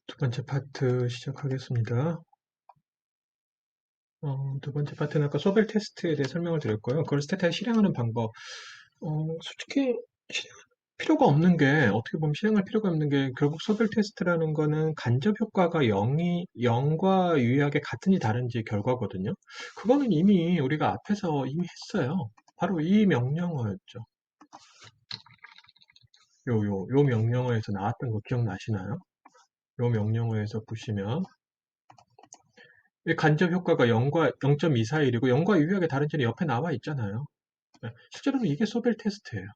두 번째 파트 시작하겠습니다. 두 번째 파트는 아까 소벨 테스트에 대해 설명을 드렸고요. 그걸 스테타에 실행하는 방법. 솔직히 필요가 없는 게, 어떻게 보면 실행할 필요가 없는 게, 결국 소벨 테스트라는 거는 간접 효과가 0과 유의하게 같은지 다른지 결과거든요. 그거는 이미 우리가 앞에서 이미 했어요. 바로 이 명령어였죠. 요 명령어에서 나왔던 거 기억나시나요? 요 명령어에서 보시면, 이 간접 효과가 0과 0.241이고 0과 유의하게 다른지는 옆에 나와 있잖아요. 네, 실제로는 이게 소벨 테스트예요.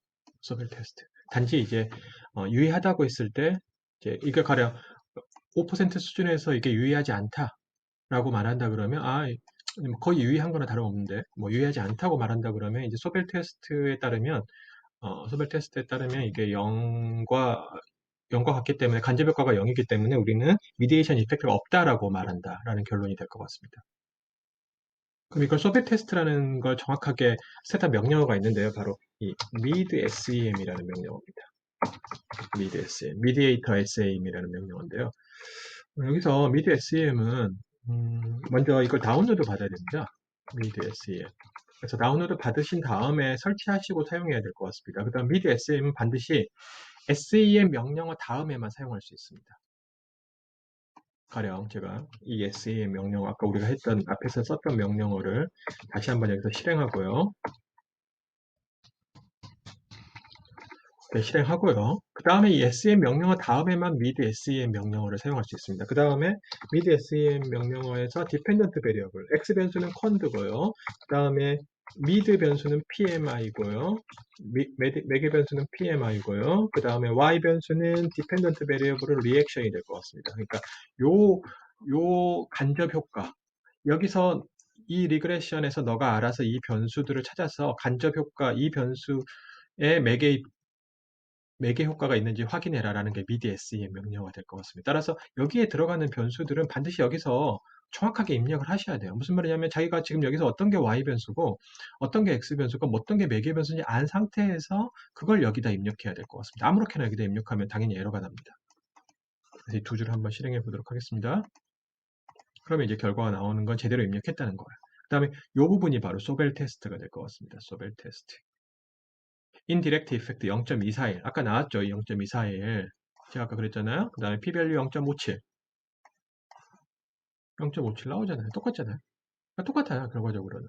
소벨 테스트. 단지 이제 유의하다고 했을 때 이제 이게 가령 5% 수준에서 이게 유의하지 않다라고 말한다 그러면 뭐 거의 유의한 거나 다름없는데 뭐 유의하지 않다고 말한다 그러면 이제 소벨 테스트에 따르면 이게 0과 같기 때문에 간접 효과가 0이기 때문에 우리는 미디에이션 이펙트가 없다라고 말한다라는 결론이 될 것 같습니다. 그럼 이걸 소벳 테스트라는 걸 정확하게 세탁 명령어가 있는데요. 바로 이 mid SEM이라는 명령어입니다. mid SEM, mediator SEM이라는 명령어인데요. 여기서 mid SEM은 먼저 이걸 다운로드 받아야 됩니다. mid SEM. 그래서 다운로드 받으신 다음에 설치하시고 사용해야 될 것 같습니다. 그다음 mid SEM은 반드시 SEM 명령어 다음에만 사용할 수 있습니다. 가령 제가 이 SEM 명령어 아까 우리가 했던 앞에서 썼던 명령어를 다시 한번 여기서 실행하고요. 네, 실행하고요. 그 다음에 이 SEM 명령어 다음에만 mid SEM 명령어를 사용할 수 있습니다. 그 다음에 mid SEM 명령어에서 dependent variable, x 변수는 con드고요. 그 다음에 mid 변수는 PMI고요. 매개 변수는 PMI고요. 그 다음에 y 변수는 dependent variable로 reaction이 될 것 같습니다. 그러니까 요 간접 효과, 여기서 이 리그레션에서 너가 알아서 이 변수들을 찾아서 간접 효과, 이 변수의 매개 효과가 있는지 확인해라라는 게 mid SEM 명령어가 될 것 같습니다. 따라서 여기에 들어가는 변수들은 반드시 여기서 정확하게 입력을 하셔야 돼요. 무슨 말이냐면 자기가 지금 여기서 어떤 게 Y 변수고 어떤 게 X 변수고 어떤 게 매개 변수인지 안 상태에서 그걸 여기다 입력해야 될 것 같습니다. 아무렇게나 여기다 입력하면 당연히 에러가 납니다. 그래서 이 두 줄을 한번 실행해 보도록 하겠습니다. 그러면 이제 결과가 나오는 건 제대로 입력했다는 거예요. 그 다음에 이 부분이 바로 소벨 테스트가 될 것 같습니다. 소벨 테스트. 인디렉트 이펙트 0.241. 아까 나왔죠? 0.241. 제가 아까 그랬잖아요. 그 다음에 p-value 0.57. 0.57 나오잖아요. 똑같잖아요. 똑같아요. 결과적으로는.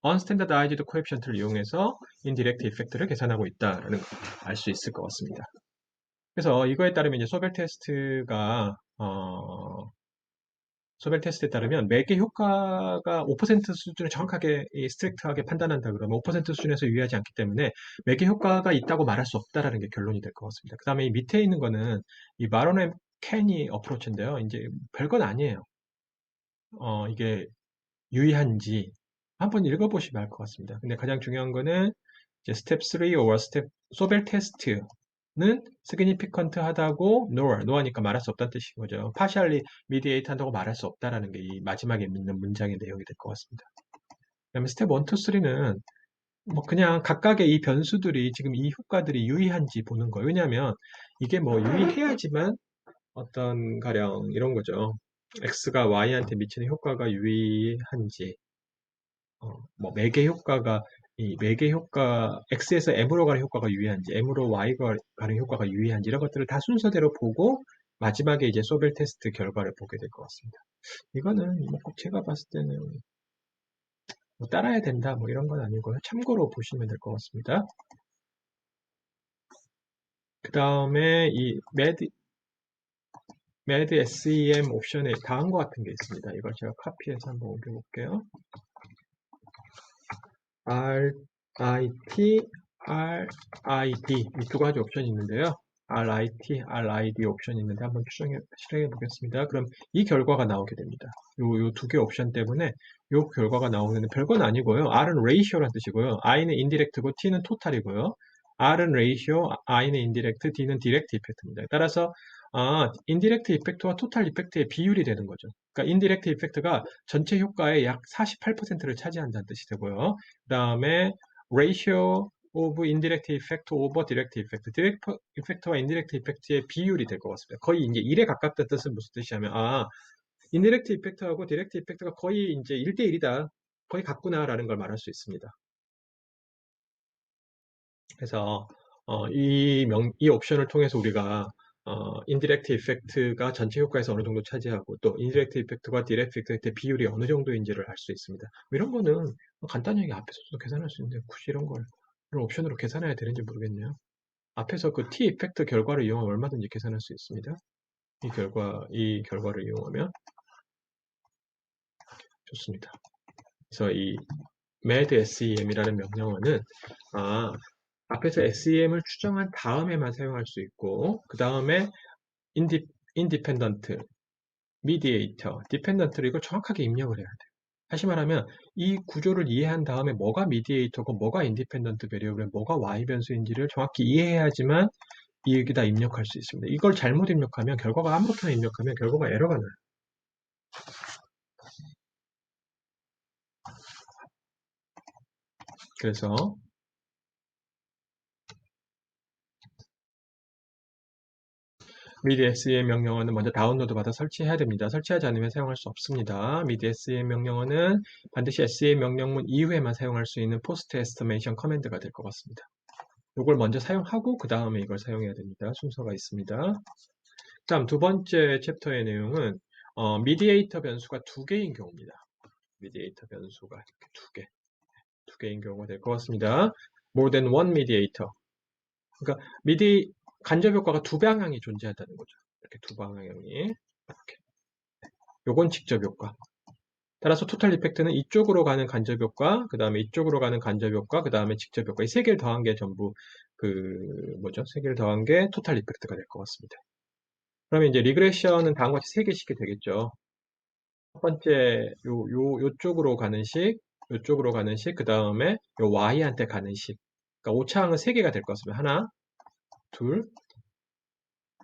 unstandardized coefficient를 이용해서 인디렉트 이펙트를 계산하고 있다라는 걸 알 수 있을 것 같습니다. 그래서 이거에 따르면 이제 소벨 테스트에 따르면 매개 효과가 5% 수준을 정확하게 스트릭트하게 판단한다 그러면 5% 수준에서 유의하지 않기 때문에 매개 효과가 있다고 말할 수 없다라는 게 결론이 될 것 같습니다. 그 다음에 이 밑에 있는 거는 이 마론의 캐니 어프로치인데요. 이제 별건 아니에요. 이게 유의한지 한번 읽어보시면 알 것 같습니다. 근데 가장 중요한 거는 이제 스텝 3 or 스텝 소벨 테스트는 significant 하다고 no하니까 말할 수 없다는 뜻인 거죠. partially mediate 한다고 말할 수 없다라는 게 이 마지막에 있는 문장의 내용이 될 것 같습니다. 그다음에 스텝 1, 2, 3는 뭐 그냥 각각의 이 변수들이 지금 이 효과들이 유의한지 보는 거예요. 왜냐하면 이게 뭐 유의해야지만 어떤 가령 이런 거죠. x가 y한테 미치는 효과가 유의한지 뭐 매개 효과가 이 매개 효과 X에서 M으로 가는 효과가 유의한지 M으로 Y가 가는 효과가 유의한지 이런 것들을 다 순서대로 보고 마지막에 이제 소벨 테스트 결과를 보게 될 것 같습니다. 이거는 뭐꼭 제가 봤을 때는 뭐 따라야 된다 뭐 이런 건 아니고요. 참고로 보시면 될 것 같습니다. 그 다음에 이 med SEM 옵션에 다음과 같은 게 있습니다. 이걸 제가 카피해서 한번 옮겨볼게요. RIT, RID 이 두 가지 옵션이 있는데요. RIT, RID 옵션이 있는데 한번 실행해 보겠습니다. 그럼 이 결과가 나오게 됩니다. 요 두 개 옵션 때문에 요 결과가 나오는데 별건 아니고요. R은 ratio라는 뜻이고요. I는 indirect고 T는 total이고요. R은 ratio, I는 indirect, D는 direct effect입니다. 따라서 인디렉트 이펙트와 토탈 이펙트의 비율이 되는 거죠. 그러니까 인디렉트 이펙트가 전체 효과의 약 48%를 차지한다는 뜻이 되고요. 그 다음에 ratio of indirect effect over direct effect. 디렉트 이펙트와 인디렉트 이펙트의 비율이 될 것 같습니다. 거의 이제 1에 가깝다는 뜻은 무슨 뜻이냐면, 인디렉트 이펙트하고 디렉트 이펙트가 거의 이제 1대1이다. 거의 같구나라는 걸 말할 수 있습니다. 그래서 이 옵션을 통해서 우리가 인디렉트 이펙트가 전체 효과에서 어느 정도 차지하고 또 인디렉트 이펙트와 디렉트 이펙트의 비율이 어느 정도인지를 알 수 있습니다. 이런 거는 간단하게 앞에서도 계산할 수 있는데 굳이 이런 옵션으로 계산해야 되는지 모르겠네요. 앞에서 그 T 이펙트 결과를 이용하면 얼마든지 계산할 수 있습니다. 이 결과를 이용하면 좋습니다. 그래서 이 med sem이라는 명령어는 앞에서 SEM을 추정한 다음에만 사용할 수 있고, 그 다음에 independent, mediator, dependent를 이걸 정확하게 입력을 해야 돼요. 다시 말하면 이 구조를 이해한 다음에 뭐가 mediator고 뭐가 independent variable, 뭐가 y 변수인지를 정확히 이해해야지만 여기다 입력할 수 있습니다. 이걸 잘못 입력하면 결과가 아무렇게나 입력하면 결과가 에러가 나요. 그래서 MIDI-SEM 명령어는 먼저 다운로드 받아 설치해야 됩니다. 설치하지 않으면 사용할 수 없습니다. MIDI-SEM 명령어는 반드시 SEM 명령문 이후에만 사용할 수 있는 포스트 에스티메이션 커맨드가 될 것 같습니다. 이걸 먼저 사용하고 그 다음에 이걸 사용해야 됩니다. 순서가 있습니다. 다음 두 번째 챕터의 내용은 미디에이터 변수가 두 개인 경우입니다. 미디에이터 변수가 이렇게 두 개인 경우가 될 것 같습니다. More than one mediator. 그러니까 간접 효과가 두 방향이 존재한다는 거죠. 이렇게 두 방향이 이렇게. 요건 직접 효과. 따라서 토탈 이펙트는 이쪽으로 가는 간접 효과, 그 다음에 이쪽으로 가는 간접 효과, 그 다음에 직접 효과. 이 세 개를 더한 게 전부 세 개를 더한 게 토탈 이펙트가 될 것 같습니다. 그러면 이제 리그레션은 다음과 같이 세 개씩 되겠죠. 첫 번째 요쪽으로 가는 식, 요쪽으로 가는 식, 그 다음에 요 y한테 가는 식. 그러니까 오차항은 세 개가 될 것 같습니다. 하나, 둘,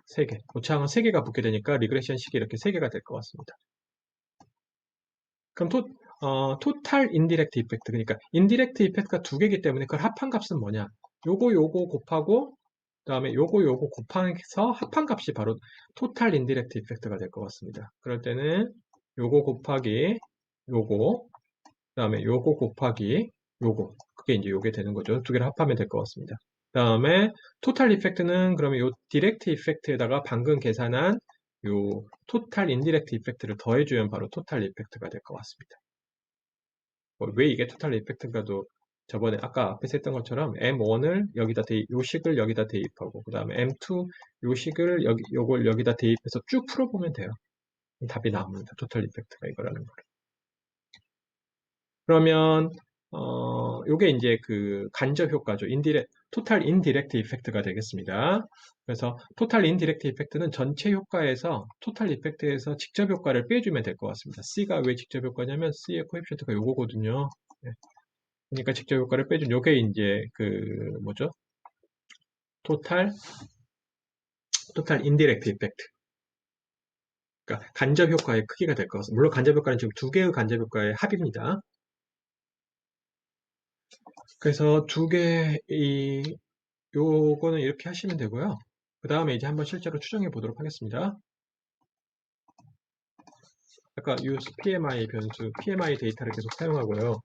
세 개. 오차항은 세 개가 붙게 되니까 리그레션 식이 이렇게 세 개가 될 것 같습니다. 그럼 토탈 인디렉트 이펙트, 그러니까 인디렉트 이펙트가 두 개이기 때문에 그걸 합한 값은 뭐냐? 요거 곱하고 그다음에 요거 곱해서 합한 값이 바로 토탈 인디렉트 이펙트가 될 것 같습니다. 그럴 때는 요거 곱하기 요거, 그다음에 요거 곱하기 요거, 그게 이제 요게 되는 거죠. 두 개를 합하면 될 것 같습니다. 그다음에 토탈 이펙트는 그러면 요 디렉트 이펙트에다가 방금 계산한 요 토탈 인디렉트 이펙트를 더해주면 바로 토탈 이펙트가 될 것 같습니다. 왜 이게 토탈 이펙트인가도 저번에 아까 앞에서 했던 것처럼 M1을 여기다 요 식을 여기다 대입하고 그 다음에 M2 요 식을 요걸 여기다 대입해서 쭉 풀어보면 돼요. 답이 나옵니다. 토탈 이펙트가 이거라는 걸. 그러면 요게 이제 그 간접 효과죠. 토탈 인디렉트 이펙트가 되겠습니다. 그래서 토탈 인디렉트 이펙트는 전체 효과에서 토탈 이펙트에서 직접 효과를 빼주면 될 것 같습니다. C가 왜 직접 효과냐면 C의 코에피션트가 요거거든요. 네. 그러니까 직접 효과를 빼준 요게 이제 뭐죠? 토탈 인디렉트 이펙트. 그러니까 간접 효과의 크기가 될 것 같습니다. 물론 간접 효과는 지금 두 개의 간접 효과의 합입니다. 그래서 요거는 이렇게 하시면 되고요. 그 다음에 이제 한번 실제로 추정해 보도록 하겠습니다. 아까 use PMI 변수, PMI 데이터를 계속 사용하고요.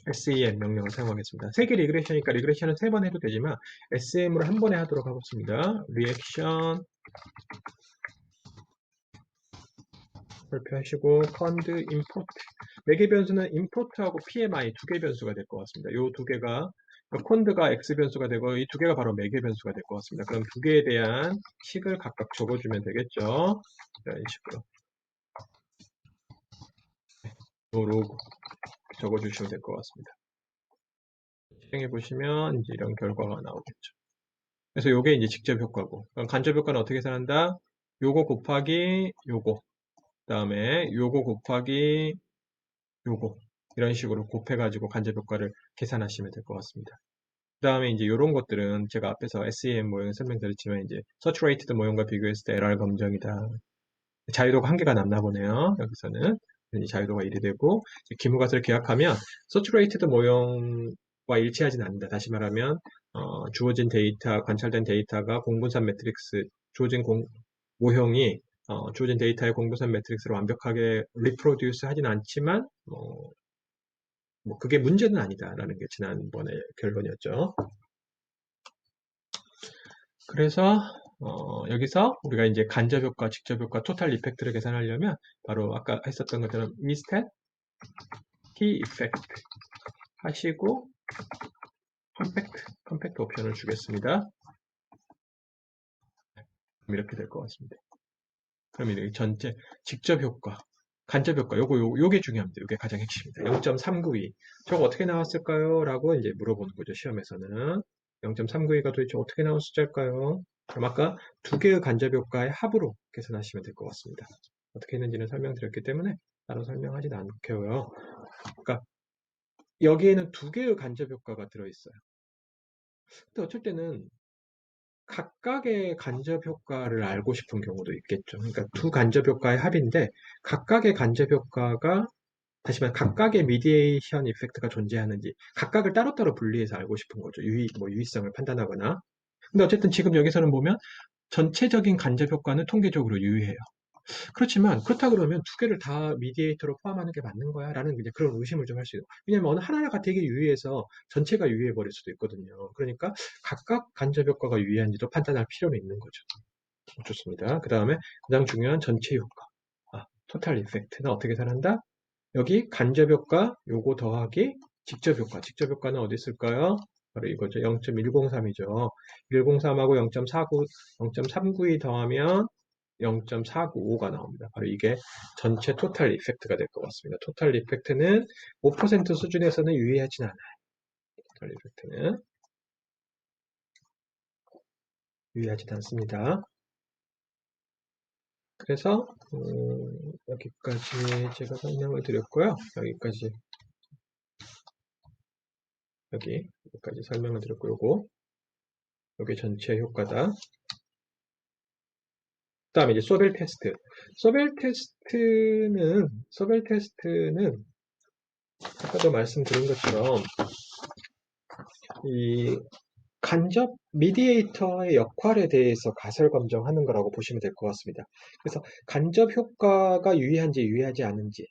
SEM 명령을 사용하겠습니다. 세 개 리그레션이니까 리그레션은 세 번 해도 되지만 SEM으로 한 번에 하도록 하겠습니다. 리액션 발표하시고 펀드 임포트 매개 변수는 임포트하고 PMI 두 개 변수가 될 것 같습니다. 이 두 개가 콘드가 X 변수가 되고 이 두 개가 바로 매개 변수가 될 것 같습니다. 그럼 두 개에 대한 식을 각각 적어주면 되겠죠. 이런 식으로 로그 적어주시면 될 것 같습니다. 실행해 보시면 이제 이런 결과가 나오겠죠. 그래서 요게 이제 직접 효과고, 그럼 간접 효과는 어떻게 계산한다? 요거 곱하기 요거, 그 다음에 요거 곱하기 요거 이런 식으로 곱해가지고 간접 효과를 계산하시면 될 것 같습니다. 그 다음에 이제 이런 것들은 제가 앞에서 SEM 모형 설명드렸지만 이제 Saturated 모형과 비교했을 때 LR 검정이다. 자유도가 한계가 남나 보네요. 여기서는 자유도가 1이 되고, 기무가설을 기억하면 서츄레이티드 모형과 일치하진 않는다. 다시 말하면 주어진 데이터, 관찰된 데이터가 공분산 매트릭스, 주어진 모형이 주어진 데이터의 공분산 매트릭스를 완벽하게 리프로듀스 하진 않지만 뭐 그게 문제는 아니다라는 게 지난번의 결론이었죠. 그래서 여기서 우리가 이제 간접효과, 직접효과, 토탈 이펙트를 계산하려면 바로 아까 했었던 것처럼 미스탯, T 이펙트 하시고 컴팩트 옵션을 주겠습니다. 이렇게 될 것 같습니다. 그럼 이 전체 직접효과, 간접효과, 요게 중요합니다. 요게 가장 핵심입니다. 0.392. 저거 어떻게 나왔을까요? 라고 이제 물어보는 거죠. 시험에서는. 0.392가 도대체 어떻게 나온 숫자일까요? 그럼 아까 두 개의 간접효과의 합으로 계산하시면 될 것 같습니다. 어떻게 했는지는 설명드렸기 때문에 따로 설명하진 않고요. 그러니까 여기에는 두 개의 간접효과가 들어있어요. 근데 어쩔 때는 각각의 간접효과를 알고 싶은 경우도 있겠죠. 그러니까 두 간접효과의 합인데 각각의 간접효과가 다시 말해 각각의 미디에이션 이펙트가 존재하는지 각각을 따로따로 분리해서 알고 싶은 거죠. 유의성을 판단하거나. 근데 어쨌든 지금 여기서는 보면 전체적인 간접효과는 통계적으로 유의해요. 그렇지만 그렇다 그러면 두 개를 다 미디에이터로 포함하는 게 맞는 거야? 라는 이제 그런 의심을 좀 할 수 있어요. 왜냐면 어느 하나가 되게 유의해서 전체가 유의해 버릴 수도 있거든요. 그러니까 각각 간접 효과가 유의한지도 판단할 필요는 있는 거죠. 좋습니다. 그 다음에 가장 중요한 전체 효과. 토탈 이펙트는 어떻게 계산한다? 여기 간접 효과 요거 더하기 직접 효과. 직접 효과는 어디 있을까요? 바로 이거죠. 0.103이죠. 103하고 0.39이 더하면 0.495가 나옵니다. 바로 이게 전체 토탈 이펙트가 될 것 같습니다. 토탈 이펙트는 5% 수준에서는 유의하진 않아요. 토탈 이펙트는 유의하지 않습니다. 그래서 여기까지 제가 설명을 드렸고요. 여기까지 설명을 드렸고 요게 전체 효과다. 그 다음에 이제 소벨 테스트. 소벨 테스트는 아까도 말씀드린 것처럼 이 간접 미디에이터의 역할에 대해서 가설 검증하는 거라고 보시면 될 것 같습니다. 그래서 간접 효과가 유의한지 유의하지 않은지,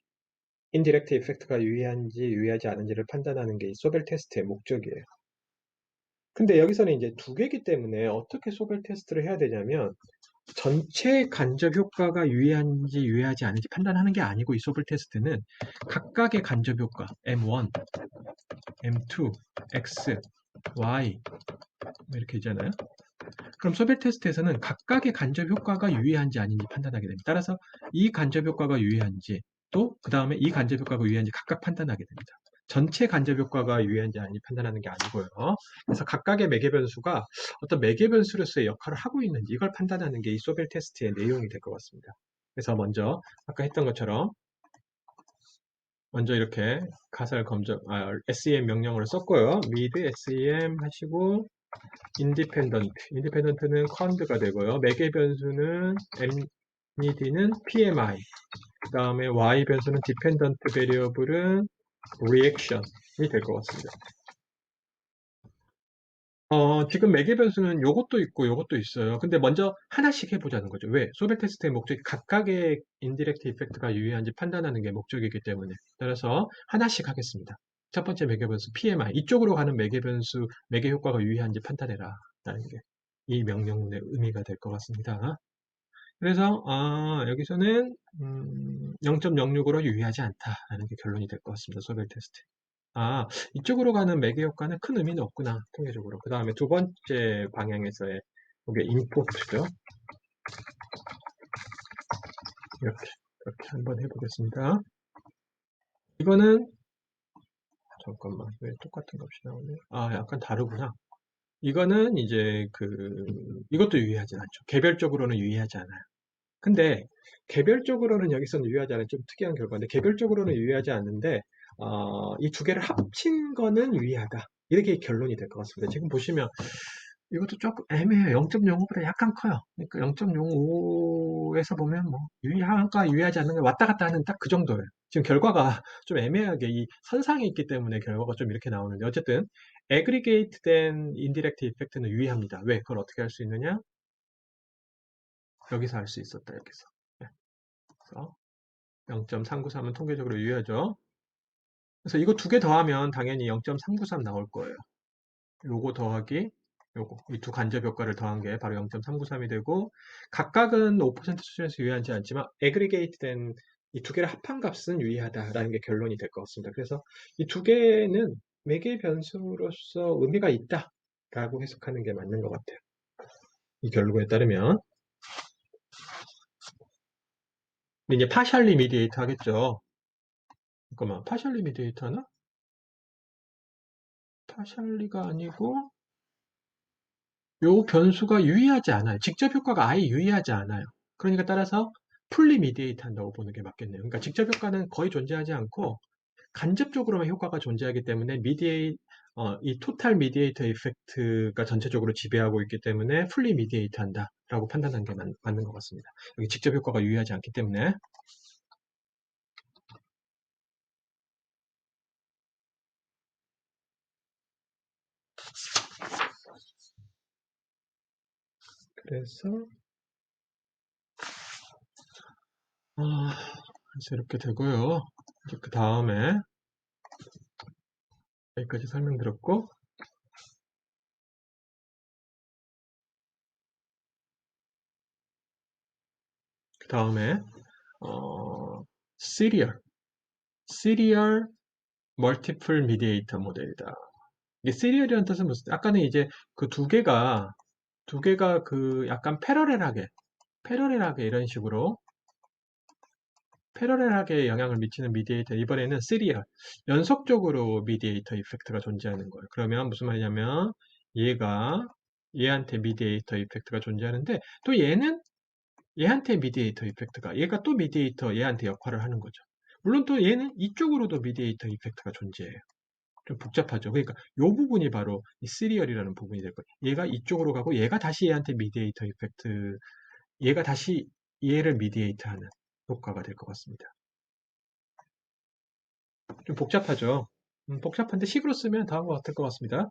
인디렉트 이펙트가 유의한지 유의하지 않은지를 판단하는 게 이 소벨 테스트의 목적이에요. 근데 여기서는 이제 두 개이기 때문에 어떻게 소벨 테스트를 해야 되냐면 전체 간접 효과가 유의한지 유의하지 않은지 판단하는 게 아니고 이 소벨 테스트는 각각의 간접 효과 M1, M2, X, Y 이렇게 있잖아요. 그럼 소벨 테스트에서는 각각의 간접 효과가 유의한지 아닌지 판단하게 됩니다. 따라서 이 간접 효과가 유의한지 또 그 다음에 이 간접 효과가 유의한지 각각 판단하게 됩니다. 전체 간접 효과가 유의한지 아닌지 판단하는 게 아니고요. 그래서 각각의 매개 변수가 어떤 매개 변수로서의 역할을 하고 있는지 이걸 판단하는 게 이 소벨 테스트의 내용이 될 것 같습니다. 그래서 먼저 아까 했던 것처럼 먼저 이렇게 가설 검증, SEM 명령어를 썼고요. with SEM 하시고 인디펜던트는 컨드가 되고요. 매개 변수는 MED는 PMI, 그 다음에 Y 변수는 디펜던트 베리어블은 리액션이 될 것 같습니다. 지금 매개 변수는 요것도 있고 요것도 있어요. 근데 먼저 하나씩 해보자는 거죠. 왜? 소벨 테스트의 목적이 각각의 인디렉트 이펙트가 유의한지 판단하는 게 목적이기 때문에. 따라서 하나씩 하겠습니다. 첫 번째 매개 변수 PMI. 이쪽으로 가는 매개 변수, 매개 효과가 유의한지 판단해라. 라는 게 이 명령문의 의미가 될 것 같습니다. 그래서 여기서는 0.06으로 유의하지 않다라는 게 결론이 될 것 같습니다. 소벨 테스트. 이쪽으로 가는 매개 효과는 큰 의미는 없구나, 통계적으로. 그 다음에 두 번째 방향에서의 이게 인포트죠. 이렇게 한번 해보겠습니다. 이거는 잠깐만, 왜 똑같은 값이 나오네? 약간 다르구나. 이거는 이제 이것도 유의하지 않죠. 개별적으로는 유의하지 않아요. 근데 개별적으로는 여기서는 유의하지 않아요. 좀 특이한 결과인데 개별적으로는 유의하지 않는데 이 두 개를 합친 거는 유의하다. 이렇게 결론이 될 것 같습니다. 지금 보시면 이것도 조금 애매해요. 0.05보다 약간 커요. 그러니까 0.05에서 보면 뭐 유의한가 유의하지 않는 가 왔다 갔다 하는 딱 그 정도예요. 지금 결과가 좀 애매하게 이 선상에 있기 때문에 결과가 좀 이렇게 나오는데 어쨌든 aggregate 된 indirect effect는 유의합니다. 왜? 그걸 어떻게 할 수 있느냐? 여기서 할 수 있었다. 여기서. 네. 그래서 0.393은 통계적으로 유의하죠. 그래서 이거 두 개 더하면 당연히 0.393 나올 거예요. 요거 더하기 요거 이 두 간접 효과를 더한 게 바로 0.393이 되고 각각은 5% 수준에서 유의하지 않지만 aggregate 된 이 두 개를 합한 값은 유의하다라는 게 결론이 될 것 같습니다. 그래서 이 두 개는 매개 변수로서 의미가 있다라고 해석하는 게 맞는 것 같아요. 이 결론에 따르면 이제 partially mediate 하겠죠. 잠깐만, partially mediate 하나? partially가 아니고 요 변수가 유의하지 않아요. 직접 효과가 아예 유의하지 않아요. 그러니까 따라서 풀리 미디에이트 한다고 보는 게 맞겠네요. 그러니까 직접 효과는 거의 존재하지 않고 간접적으로만 효과가 존재하기 때문에 이 토탈 미디에이터 이펙트가 전체적으로 지배하고 있기 때문에 풀리 미디에이트 한다라고 판단하는 게 맞는 것 같습니다. 여기 직접 효과가 유의하지 않기 때문에. 그래서 그래서 이렇게 되고요. 이제 그 다음에 여기까지 설명드렸고 그 다음에 시리얼 멀티플 미디에이터 모델이다. 이게 시리얼이라는 뜻은 무슨? 아까는 이제 그 두 개가 그 약간 패러렐하게 이런 식으로 패러렐하게 영향을 미치는 미디에이터. 이번에는 시리얼 연속적으로 미디에이터 이펙트가 존재하는 거예요. 그러면 무슨 말이냐면 얘한테 미디에이터 이펙트가 존재하는데 또 얘한테 미디에이터 이펙트가 얘가 또 미디에이터 얘한테 역할을 하는 거죠. 물론 또 얘는 이쪽으로도 미디에이터 이펙트가 존재해요. 좀 복잡하죠. 그러니까 이 부분이 바로 이 시리얼이라는 부분이 될 거예요. 얘가 이쪽으로 가고 얘가 다시 얘한테 미디에이터 이펙트, 얘가 다시 얘를 미디에이트하는 효과가 될 것 같습니다. 좀 복잡하죠. 복잡한데 식으로 쓰면 다음과 같을 것 같습니다.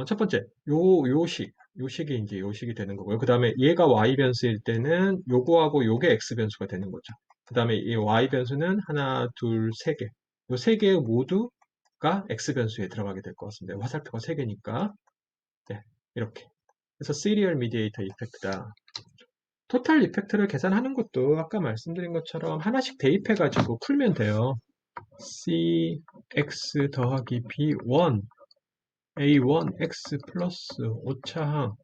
첫 번째, 요식이 이제 요식이 되는 거고요. 그 다음에 얘가 y 변수일 때는 요거하고 요게 x 변수가 되는 거죠. 그 다음에 이 y 변수는 하나, 둘, 세 개. 요 세 개 모두가 x 변수에 들어가게 될 것 같습니다. 화살표가 세 개니까. 네, 이렇게. 그래서 시리얼 미디에이터 이펙트다. 토탈 이펙트를 계산하는 것도 아까 말씀드린 것처럼 하나씩 대입해가지고 풀면 돼요. cx 더하기 b1 a1x 플러스 5차항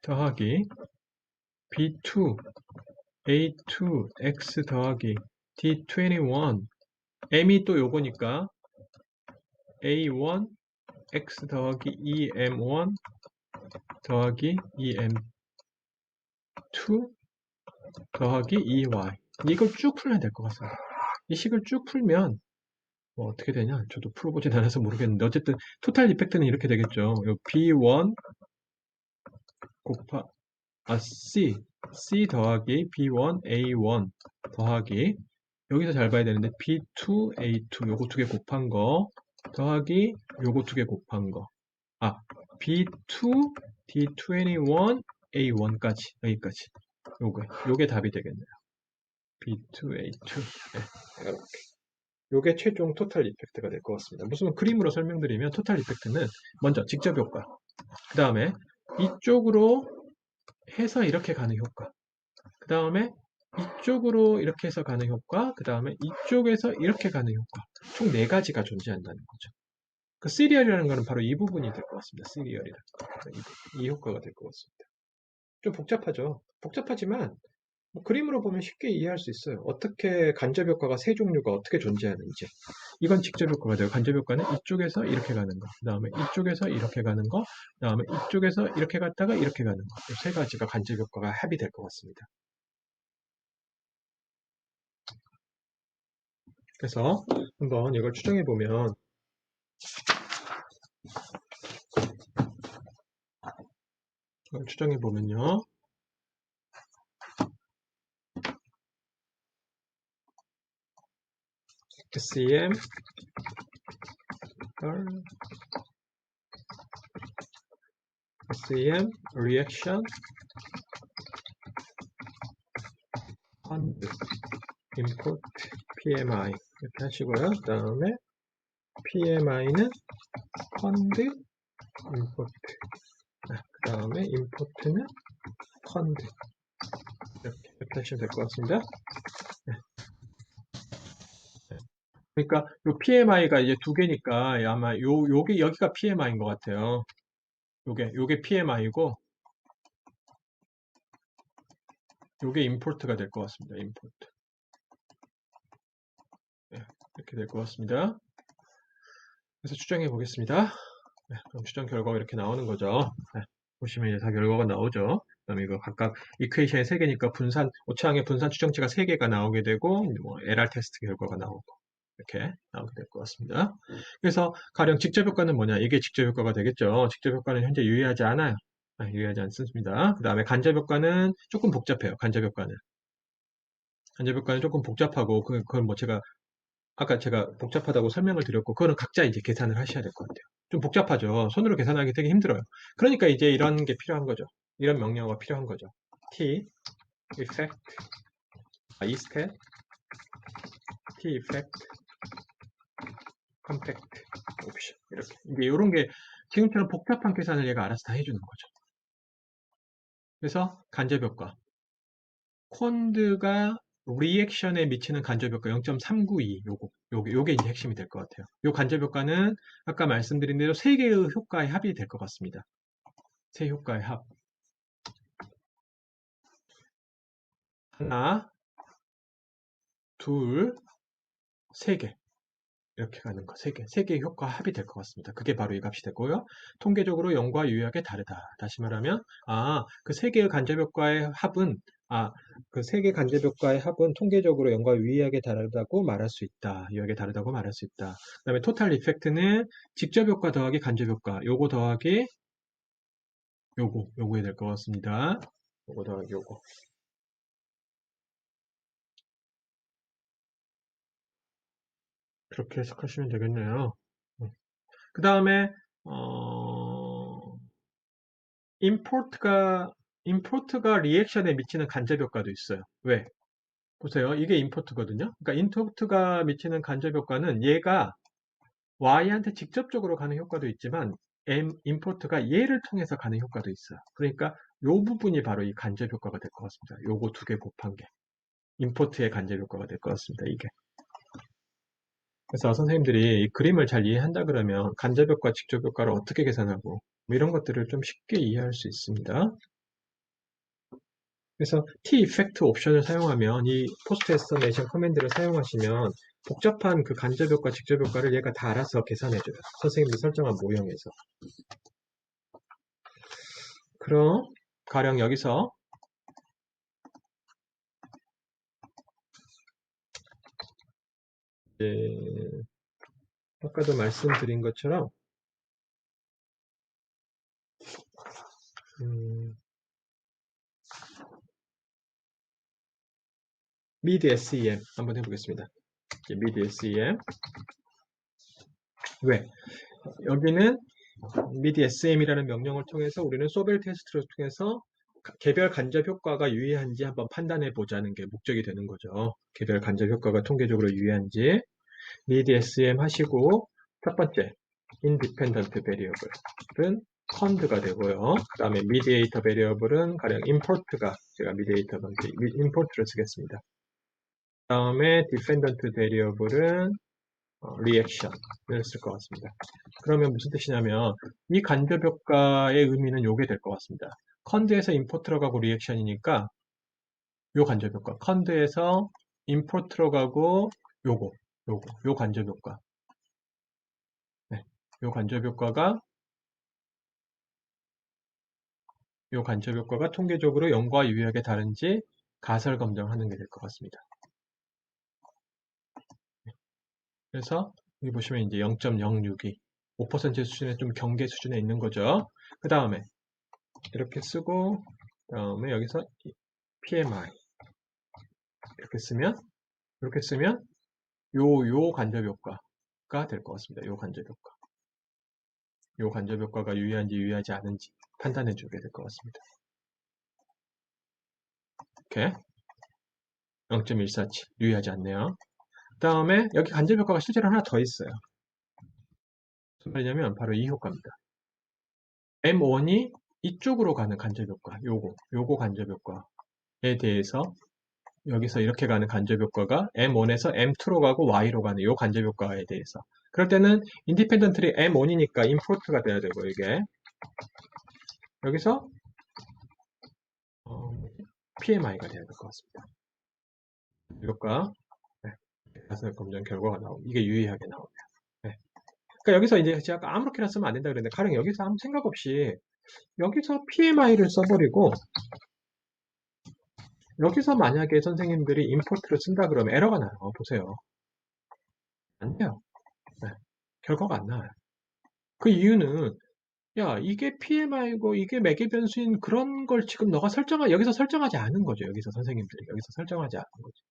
더하기 b2 a2x 더하기 d21 m이 또 요거니까 a1x 더하기 2m1 더하기 2m2 더하기 2y 이걸 쭉 풀면 될 것 같습니다. 이 식을 쭉 풀면 뭐 어떻게 되냐? 저도 풀어보진 않아서 모르겠는데 어쨌든 토탈 이펙트는 이렇게 되겠죠. 요 b1 곱하 C 더하기 B1 A1 더하기 여기서 잘 봐야 되는데 B2 A2 요거 두 개 곱한 거 더하기 요거 두 개 곱한 거 B2 D21 A1까지 여기까지 요게 답이 되겠네요. B2 A2 네, 이렇게 요게 최종 토탈 이펙트가 될 것 같습니다. 무슨 그림으로 설명드리면 토탈 이펙트는 먼저 직접 효과 그 다음에 이쪽으로 해서 이렇게 가는 효과. 그 다음에 이쪽으로 이렇게 해서 가는 효과. 그 다음에 이쪽에서 이렇게 가는 효과. 총 4가지가 존재한다는 거죠. 그 시리얼이라는 거는 바로 이 부분이 될 것 같습니다. 시리얼이라는 거. 이 효과가 될 것 같습니다. 좀 복잡하죠. 복잡하지만 뭐 그림으로 보면 쉽게 이해할 수 있어요. 어떻게 간접 효과가 세 종류가 어떻게 존재하는지. 이건 직접 효과가 돼요. 간접 효과는 이쪽에서 이렇게 가는 거, 그 다음에 이쪽에서 이렇게 가는 거, 그 다음에 이쪽에서 이렇게 갔다가 이렇게 가는 거. 이 세 가지가 간접 효과가 합이 될 것 같습니다. 그래서 한번 이걸 추정해 보면 요 SEM reaction 펀드 import PMI 이렇게 하시고요. 그 다음에 PMI는 펀드 import, 그 다음에 import는 펀드 이렇게 하시면 될 것 같습니다. 그러니까 요 PMI가 이제 두 개니까 아마 요게 여기가 PMI인 것 같아요. 요게 PMI고 요게 임포트가 될 것 같습니다. 임포트. 네, 이렇게 될 것 같습니다. 그래서 추정해 보겠습니다. 네, 그럼 추정 결과가 이렇게 나오는 거죠. 네, 보시면 이제 다 결과가 나오죠. 그다음에 이거 각각 이퀘이션이 3개니까 오차항의 분산 추정치가 3개가 나오게 되고 뭐 LR 테스트 결과가 나오고 이렇게 나오게 될 것 같습니다. 그래서 가령 직접 효과는 뭐냐? 이게 직접 효과가 되겠죠. 직접 효과는 현재 유의하지 않아요. 유의하지 않습니다. 그 다음에 간접 효과는 조금 복잡해요. 간접 효과는 조금 복잡하고 그건 뭐 아까 제가 복잡하다고 설명을 드렸고 그거는 각자 이제 계산을 하셔야 될 것 같아요. 좀 복잡하죠. 손으로 계산하기 되게 힘들어요. 그러니까 이제 이런 게 필요한 거죠. 이런 명령어가 필요한 거죠. T effect, E step, T effect, compact option 이렇게 이제 이런 게 지금처럼 복잡한 계산을 얘가 알아서 다 해주는 거죠. 그래서 간접 효과 콘드가 리액션에 미치는 간접 효과 0.392 요게 이제 핵심이 될 것 같아요. 요 간접 효과는 아까 말씀드린 대로 세 개의 효과의 합이 될 것 같습니다. 세 효과의 합. 하나, 둘, 세 개. 이렇게 가는 거. 세 개의 효과 합이 될 것 같습니다. 그게 바로 이 값이 되고요. 통계적으로 0과 유의하게 다르다. 다시 말하면, 그 세 개의 간접 효과의 합은, 그 세 개 간접 효과의 합은 통계적으로 0과 유의하게 다르다고 말할 수 있다. 유의하게 다르다고 말할 수 있다. 그 다음에 토탈 이펙트는 직접 효과 더하기 간접 효과. 요거 더하기 요거에 될 것 같습니다. 요거 더하기 요거. 그렇게 해석하시면 되겠네요. 그 다음에, 임포트가 리액션에 미치는 간접 효과도 있어요. 왜? 보세요. 이게 임포트거든요. 그러니까 임포트가 미치는 간접 효과는 얘가 Y한테 직접적으로 가는 효과도 있지만 임포트가 얘를 통해서 가는 효과도 있어요. 그러니까 요 부분이 바로 이 간접 효과가 될 것 같습니다. 요거 두 개 곱한 게. 임포트의 간접 효과가 될 것 같습니다. 이게. 그래서 선생님들이 이 그림을 잘 이해한다 그러면 간접 효과, 직접 효과를 어떻게 계산하고 뭐 이런 것들을 좀 쉽게 이해할 수 있습니다. 그래서 T 이펙트 옵션을 사용하면 이 포스트 에스터네이션 커맨드를 사용하시면 복잡한 그 간접 효과, 직접 효과를 얘가 다 알아서 계산해줘요. 선생님들이 설정한 모형에서. 그럼 가령 여기서 아까도 말씀드린 것처럼 mid SEM 한번 해보겠습니다. mid SEM 왜? 여기는 mid SEM이라는 명령을 통해서 우리는 소벨 테스트를 통해서 개별 간접 효과가 유의한지 한번 판단해 보자는 게 목적이 되는 거죠. 개별 간접 효과가 통계적으로 유의한지 mid SEM 하시고 첫 번째 independent variable은 con드가 되고요. 그 다음에 mediator variable은 가령 import가 제가 import를 쓰겠습니다. 그 다음에 dependent variable은 reaction을 쓸 것 같습니다. 그러면 무슨 뜻이냐면 이 간접 효과의 의미는 요게 될 것 같습니다. 컨드에서 import 들어가고 리액션이니까 요 간접 효과. 컨드에서 import 들어가고 요 간접 효과. 네, 요 간접 효과가 통계적으로 0과 유의하게 다른지 가설 검증하는 게 될 것 같습니다. 그래서 여기 보시면 이제 0.062 5% 수준의 좀 경계 수준에 있는 거죠. 그 다음에 이렇게 쓰고 그 다음에 여기서 PMI 이렇게 쓰면 요 간접 효과가 될 것 같습니다. 요 간접 효과. 요 간접 효과가 유의한지 유의하지 않은지 판단해 주게 될 것 같습니다. 이렇게 0.147 유의하지 않네요. 그 다음에 여기 간접 효과가 실제로 하나 더 있어요. 무슨 말이냐면 바로 이 효과입니다. M1이 이쪽으로 가는 간접 효과, 요거 간접 효과에 대해서 여기서 이렇게 가는 간접 효과가 M1에서 M2로 가고 Y로 가는 요 간접 효과에 대해서. 그럴 때는 인디펜던트리 M1이니까 임포트가 돼야 되고 이게 여기서 PMI가 돼야 될 것 같습니다. 효과 가설 검정 결과가 나오고 이게 유의하게 나오네요. 네. 그러니까 여기서 이제 제가 아무렇게나 쓰면 안 된다 그랬는데 가령 여기서 아무 생각 없이 여기서 PMI를 써버리고 여기서 만약에 선생님들이 임포트를 쓴다 그러면 에러가 나요. 보세요. 안 돼요. 네. 결과가 안 나와요. 그 이유는 야 이게 PMI고 이게 매개 변수인 그런 걸 지금 너가 여기서 설정하지 않은 거죠. 여기서 선생님들이 여기서 설정하지 않은 거죠.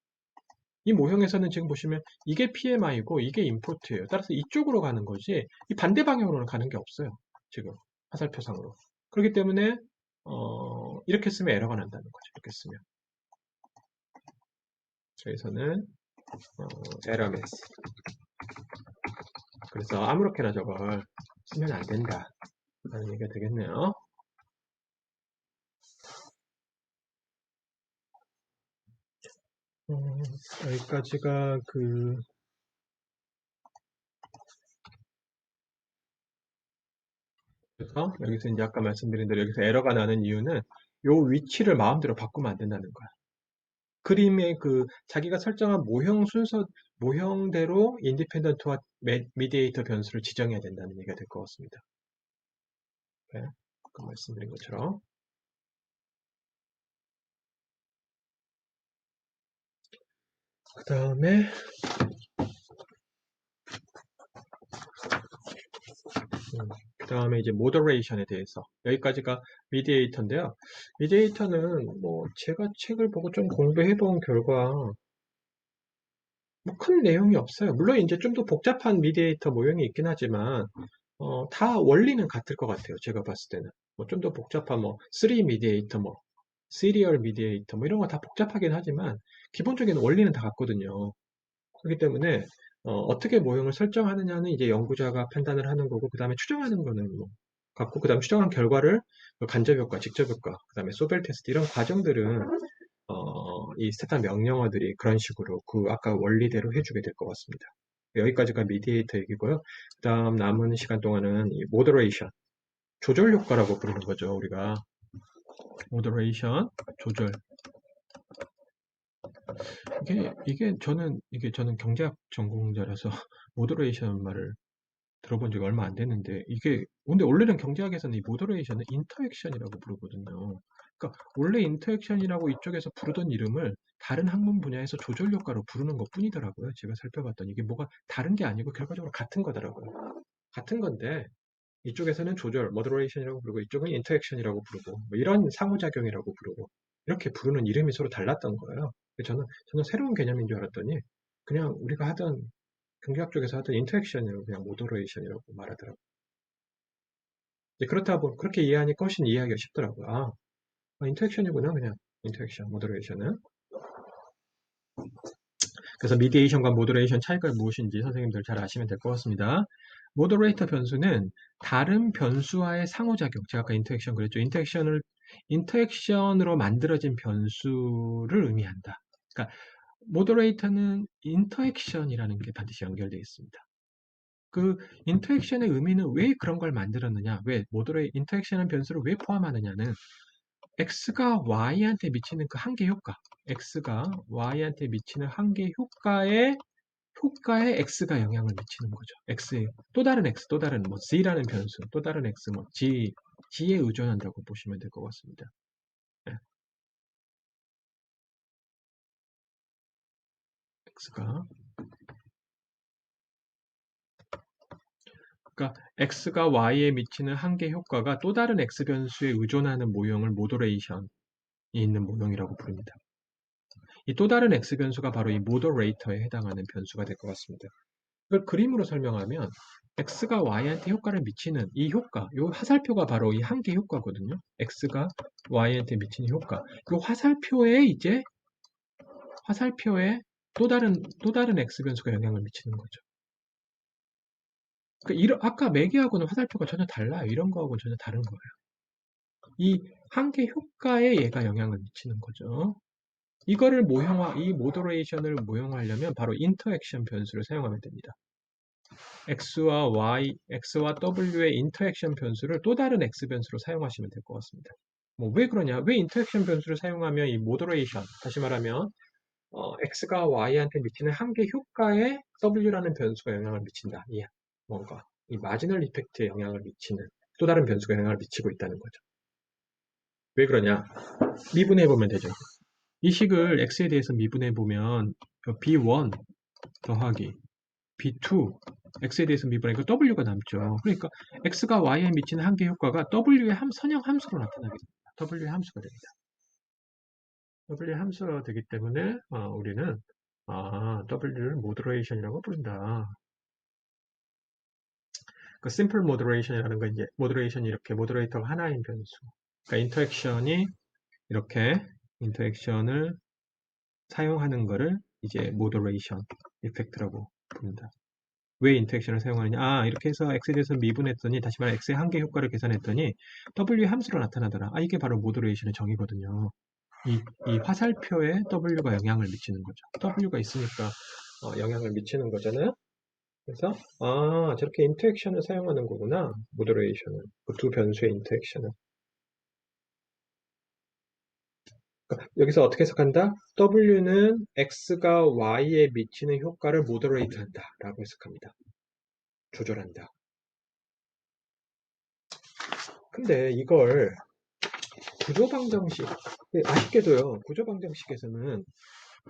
이 모형에서는 지금 보시면 이게 PMI고 이게 임포트예요. 따라서 이쪽으로 가는 거지 이 반대 방향으로는 가는 게 없어요. 지금 화살표상으로. 그렇기 때문에 이렇게 쓰면 에러가 난다는 거죠. 이렇게 쓰면. 저기서는 에러 메시. 그래서 아무렇게나 저걸 쓰면 안 된다. 라는 얘기가 되겠네요. 여기까지가 그래서 여기서 이제 아까 말씀드린 대로 여기서 에러가 나는 이유는 요 위치를 마음대로 바꾸면 안 된다는 거야. 그림의 자기가 설정한 모형 순서, 모형대로 인디펜던트와 미디에이터 변수를 지정해야 된다는 얘기가 될 것 같습니다. 네, 아까 말씀드린 것처럼. 그 다음에 이제 모더레이션에 대해서 여기까지가 미디에이터인데요. 미디에이터는 뭐 제가 책을 보고 좀 공부해 본 결과 뭐 큰 내용이 없어요. 물론 이제 좀 더 복잡한 미디에이터 모형이 있긴 하지만 다 원리는 같을 것 같아요. 제가 봤을 때는 뭐 좀 더 복잡한 3 미디에이터 시리얼 미디에이터 이런 거 다 복잡하긴 하지만 기본적인 원리는 다 같거든요. 그렇기 때문에 어떻게 모형을 설정하느냐는 이제 연구자가 판단을 하는 거고 그 다음에 추정하는 거는 같고 그 다음 추정한 결과를 간접 효과, 직접 효과, 그 다음에 소벨 테스트 이런 과정들은 이 스테타 명령어들이 그런 식으로 아까 원리대로 해주게 될 것 같습니다. 여기까지가 미디에이터 얘기고요. 그 다음 남은 시간 동안은 이 모더레이션, 조절 효과라고 부르는 거죠. 우리가 모더레이션, 조절. 저는 경제학 전공자라서 모더레이션 말을 들어본 지가 얼마 안 됐는데 근데 원래는 경제학에서는 이 모더레이션을 인터액션이라고 부르거든요. 그러니까 원래 인터액션이라고 이쪽에서 부르던 이름을 다른 학문 분야에서 조절 효과로 부르는 것 뿐이더라고요. 제가 살펴봤더니 이게 뭐가 다른 게 아니고 결과적으로 같은 거더라고요. 같은 건데 이쪽에서는 조절, 모더레이션이라고 부르고 이쪽은 인터액션이라고 부르고 뭐 이런 상호작용이라고 부르고 이렇게 부르는 이름이 서로 달랐던 거예요. 저는 새로운 개념인 줄 알았더니 그냥 우리가 하던 경제학 쪽에서 하던 인터액션이라고 그냥 모더레이션이라고 말하더라고요. 그렇다 보니 그렇게 이해하니까 훨씬 이해하기가 쉽더라고요. 인터액션이구나 그냥 인터액션, 모더레이션은. 그래서 미디에이션과 모더레이션 차이가 무엇인지 선생님들 잘 아시면 될 것 같습니다. 모더레이터 변수는 다른 변수와의 상호작용, 제가 아까 인터액션 그랬죠. 인터액션으로 만들어진 변수를 의미한다. 그러니까 모더레이터는 인터액션이라는 게 반드시 연결되어 있습니다. 그 인터액션의 의미는 왜 그런 걸 만들었느냐, 인터액션한 변수를 왜 포함하느냐는 x가 y한테 미치는 그 한계 효과, x가 y한테 미치는 한계 효과에 x가 영향을 미치는 거죠. x에 또 다른 x, 또 다른 z라는 변수, 또 다른 x, g에 의존한다고 보시면 될 것 같습니다. 네. x가 그러니까 x가 y에 미치는 한계 효과가 또 다른 x 변수에 의존하는 모형을 모더레이션이 있는 모형이라고 부릅니다. 이 또 다른 x 변수가 바로 이 모더레이터에 해당하는 변수가 될 것 같습니다. 이걸 그림으로 설명하면 x가 y한테 효과를 미치는 이 효과, 이 화살표가 바로 이 한계 효과거든요. x가 y한테 미치는 효과. 이 화살표에 또 다른 x 변수가 영향을 미치는 거죠. 그러니까 아까 매개하고는 화살표가 전혀 달라요. 이런 거하고는 전혀 다른 거예요. 이 한계 효과에 얘가 영향을 미치는 거죠. 이 모더레이션을 모형화하려면 바로 인터액션 변수를 사용하면 됩니다. x와 w의 인터액션 변수를 또 다른 x 변수로 사용하시면 될 것 같습니다. 왜 그러냐? 왜 인터액션 변수를 사용하면 이 모더레이션, 다시 말하면 x가 y한테 미치는 한계 효과에 w라는 변수가 영향을 미친다. 이 마지널 이펙트에 영향을 미치는 또 다른 변수가 영향을 미치고 있다는 거죠. 왜 그러냐? 미분해보면 되죠. 이 식을 x에 대해서 미분해보면 b1 더하기 b2 x에 대해서 미분하니까 w가 남죠. 그러니까 x가 y에 미치는 한계 효과가 w의 선형 함수로 나타나게 됩니다. w의 함수가 됩니다. w의 함수가 되기 때문에 우리는 w를 모더레이션이라고 부른다. 그 심플 모더레이션이라는 건 이제 모더레이션이 이렇게 모더레이터가 하나인 변수. 그러니까 인터액션을 사용하는 거를 이제 모더레이션 이펙트라고 부른다. 왜 인터액션을 사용하느냐? 이렇게 해서 x에 대해서 미분했더니, 다시 말해 x의 한계 효과를 계산했더니 w의 함수로 나타나더라. 이게 바로 모더레이션의 정의거든요. 이 화살표에 w가 영향을 미치는 거죠. w가 있으니까 영향을 미치는 거잖아요. 그래서 저렇게 인터액션을 사용하는 거구나. 모더레이션은 그 두 변수의 인터액션은. 그러니까 여기서 어떻게 해석한다? w는 x가 y에 미치는 효과를 모더레이트 한다 라고 해석합니다. 조절한다. 근데 이걸 구조방정식, 아쉽게도요, 구조방정식에서는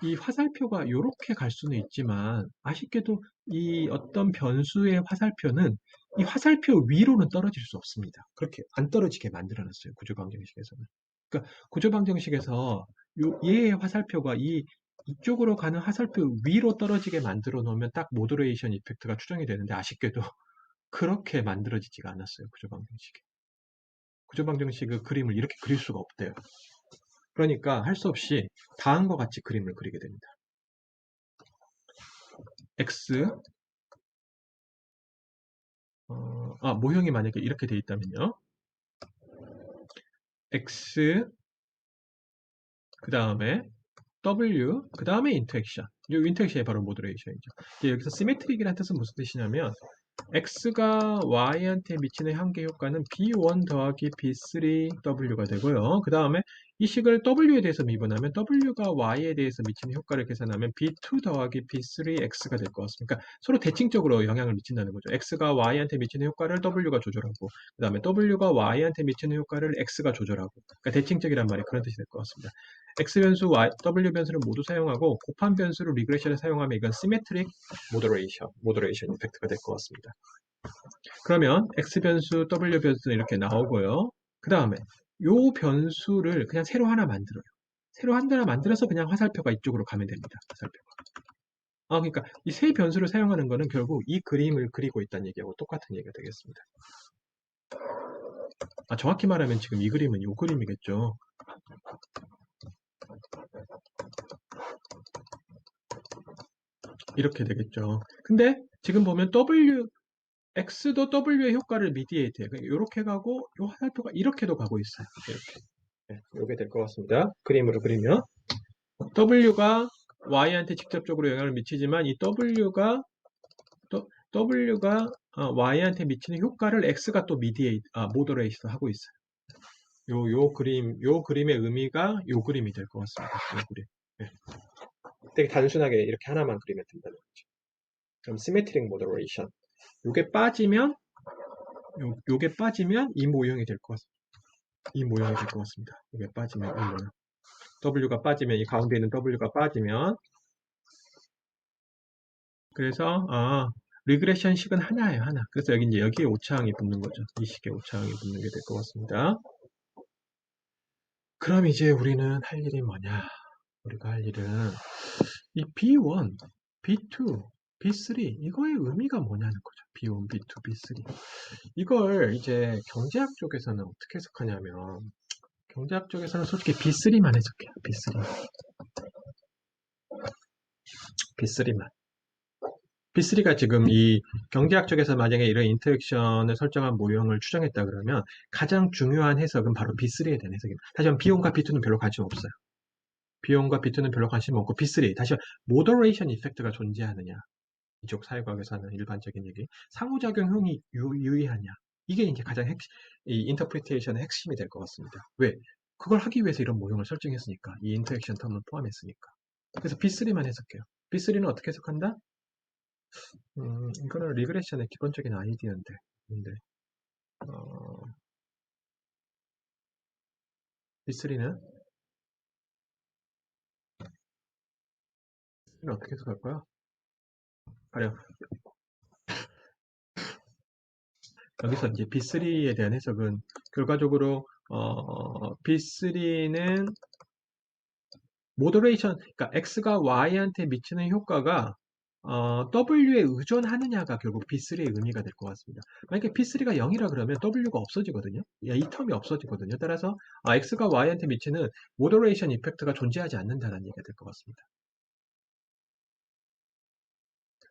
이 화살표가 이렇게 갈 수는 있지만, 아쉽게도 이 어떤 변수의 화살표는 이 화살표 위로는 떨어질 수 없습니다. 그렇게 안 떨어지게 만들어놨어요, 구조방정식에서는. 그러니까 구조방정식에서 얘의 화살표가 이쪽으로 가는 화살표 위로 떨어지게 만들어 놓으면 딱 모더레이션 이펙트가 추정이 되는데, 아쉽게도 그렇게 만들어지지가 않았어요, 구조방정식에. 구조방정식의 그림을 이렇게 그릴 수가 없대요. 그러니까 할 수 없이 다음과 같이 그림을 그리게 됩니다. x, 모형이 만약에 이렇게 돼 있다면요. x, 그 다음에 w, 그 다음에 인터액션. 이 인터액션이 바로 모더레이션이죠. 여기서 시메트릭이라는 뜻은 무슨 뜻이냐면 x가 y한테 미치는 한계 효과는 b1 더하기 b3w가 되고요. 그 다음에 이 식을 w에 대해서 미분하면 w가 y에 대해서 미치는 효과를 계산하면 b2 더하기 b3x가 될 것 같습니다. 그러니까 서로 대칭적으로 영향을 미친다는 거죠. x가 y한테 미치는 효과를 w가 조절하고 그 다음에 w가 y한테 미치는 효과를 x가 조절하고, 그러니까 대칭적이란 말이 그런 뜻이 될 것 같습니다. x 변수, w 변수를 모두 사용하고 곱한 변수로 리그레션을 사용하면 이건 시메트릭 모더레이션 이펙트가 될 것 같습니다. 그러면 x 변수, w 변수는 이렇게 나오고요. 그 다음에 요 변수를 그냥 새로 하나 만들어요. 새로 하나 만들어서 그냥 화살표가 이쪽으로 가면 됩니다. 화살표가. 그러니까 이 세 변수를 사용하는 거는 결국 이 그림을 그리고 있다는 얘기하고 똑같은 얘기가 되겠습니다. 정확히 말하면 지금 이 그림은 요 그림이겠죠. 이렇게 되겠죠. 근데 지금 보면 x도 w의 효과를 미디에이트 해요. 이렇게 가고 이 화살표가 이렇게도 가고 있어요. 이렇게. 네, 이게 될 것 같습니다. 그림으로 그리면 w가 y한테 직접적으로 영향을 미치지만 이 w가 y한테 미치는 효과를 x가 또 모더레이션 하고 있어요. 요 그림의 의미가 요 그림이 될 것 같습니다. 요 그림. 네. 되게 단순하게 이렇게 하나만 그리면 된다는 거죠. 그럼 시메트릭 모더레이션. 요게 빠지면 이 모형이 될 것 같습니다. 이 모형이 될 것 같습니다. 이게 빠지면 이 모형. w가 빠지면 이 가운데 있는 w가 빠지면, 그래서 리그레션 식은 하나예요, 하나. 그래서 여기에 오차항이 붙는 거죠. 이 식에 오차항이 붙는 게 될 것 같습니다. 그럼 이제 우리는 할 일이 뭐냐? 우리가 할 일은 이 B1, B2, B3 이거의 의미가 뭐냐는 거죠. B1, B2, B3 이걸 이제 경제학 쪽에서는 어떻게 해석하냐면 경제학 쪽에서는 솔직히 B3만 해석해요. B3. B3만. B3가 지금 이 경제학 쪽에서 만약에 이런 인터랙션을 설정한 모형을 추정했다 그러면 가장 중요한 해석은 바로 B3에 대한 해석입니다. 다시 한번 B1과 B2는 별로 관심 없어요. B1과 B2는 별로 관심 없고 B3 다시 한번 모더레이션 이펙트가 존재하느냐 이쪽 사회과학에서 하는 일반적인 얘기 상호작용형이 유의하냐 이게 이제 가장 이 인터프리테이션의 핵심이 될 것 같습니다. 왜? 그걸 하기 위해서 이런 모형을 설정했으니까 이 인터랙션 텀을 포함했으니까 그래서 B3만 해석해요. B3는 어떻게 해석한다? 이거는 리그레션의 기본적인 아이디어인데 근데 B3는 어떻게 해석할까요? 가령 여기서 이제 B3에 대한 해석은 결과적으로 B3는 모더레이션, 그러니까 X가 Y한테 미치는 효과가 W에 의존하느냐가 결국 B3의 의미가 될 것 같습니다. 만약에 B3가 0이라 그러면 W가 없어지거든요. 이 텀이 없어지거든요. 따라서 X가 Y한테 미치는 모더레이션 이펙트가 존재하지 않는다는 얘기가 될 것 같습니다.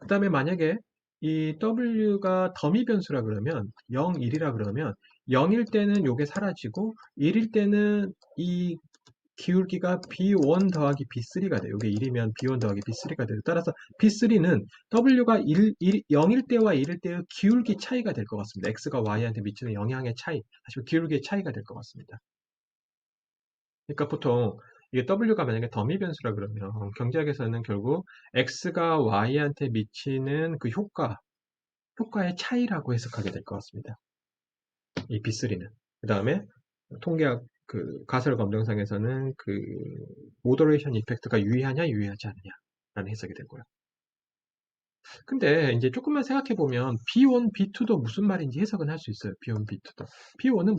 그 다음에 만약에 이 W가 더미 변수라 그러면 0, 1이라 그러면 0일 때는 요게 사라지고 1일 때는 이 기울기가 B1 더하기 B3가 돼요. 이게 1이면 B1 더하기 B3가 돼요. 따라서 B3는 W가 0일 때와 1일 때의 기울기 차이가 될 것 같습니다. X가 Y한테 미치는 영향의 차이, 다시 기울기의 차이가 될 것 같습니다. 그러니까 보통 이게 W가 만약에 더미 변수라 그러면 경제학에서는 결국 X가 Y한테 미치는 그 효과의 차이라고 해석하게 될 것 같습니다. 이 B3는. 그 다음에 통계학 그 가설 검정상에서는 그 모더레이션 이펙트가 유의하냐 유의하지 않느냐라는 해석이 되고요. 근데 이제 조금만 생각해 보면 B1, B2도 무슨 말인지 해석은 할 수 있어요. B1, B2도. P1은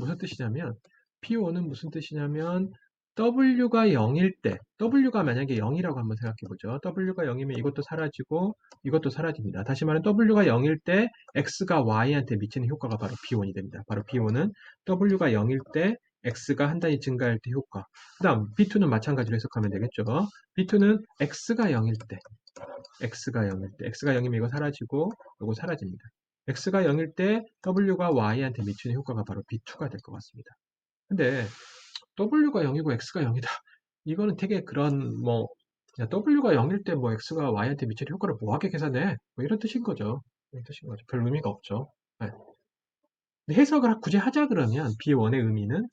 무슨 뜻이냐면 W가 0일 때, W가 만약에 0이라고 한번 생각해 보죠. W가 0이면 이것도 사라지고 이것도 사라집니다. 다시 말하면 W가 0일 때 X가 Y한테 미치는 효과가 바로 B1이 됩니다. 바로 B1은 W가 0일 때 X가 한 단위 증가할 때 효과. 그 다음 B2는 마찬가지로 해석하면 되겠죠. B2는 X가 0일 때 X가 0일 때, X가 0이면 이거 사라지고, 이거 사라집니다. X가 0일 때 W가 Y한테 미치는 효과가 바로 B2가 될 것 같습니다. 근데 W가 0이고 X가 0이다. 이거는 되게 그런 뭐 야, W가 0일 때 뭐 X가 Y한테 미치는 효과를 뭐하게 계산해? 뭐 이런 뜻인 거죠. 이런 뜻인 거죠. 별 의미가 없죠. 네. 근데 해석을 굳이 하자 그러면 B1의 의미는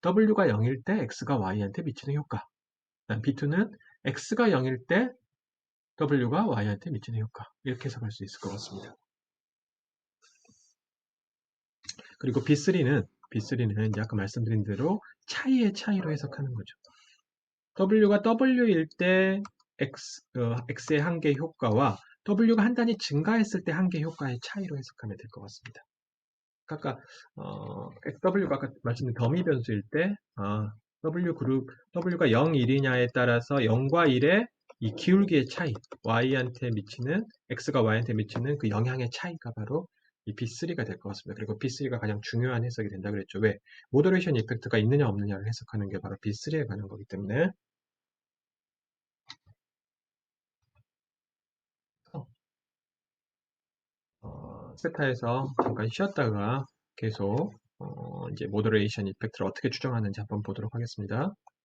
W가 0일 때 X가 Y한테 미치는 효과. B2는 X가 0일 때 W가 Y한테 미치는 효과. 이렇게 해석할 수 있을 것 같습니다. 그리고 B3는 이제 아까 말씀드린 대로 차이의 차이로 해석하는 거죠. W가 W일 때 X의 한계 효과와 W가 한 단위 증가했을 때 한계 효과의 차이로 해석하면 될 것 같습니다. 아까 W가 아까 말씀드린 더미 변수일 때 W가 0, 1이냐에 따라서 0과 1의 이 기울기의 차이, X가 Y한테 미치는 그 영향의 차이가 바로 이 B3가 될 것 같습니다. 그리고 B3가 가장 중요한 해석이 된다 그랬죠. 왜? 모더레이션 이펙트가 있느냐 없느냐를 해석하는 게 바로 B3에 관한 거기 때문에 세타에서 잠깐 쉬었다가 계속 이제 모더레이션 이펙트를 어떻게 추정하는지 한번 보도록 하겠습니다.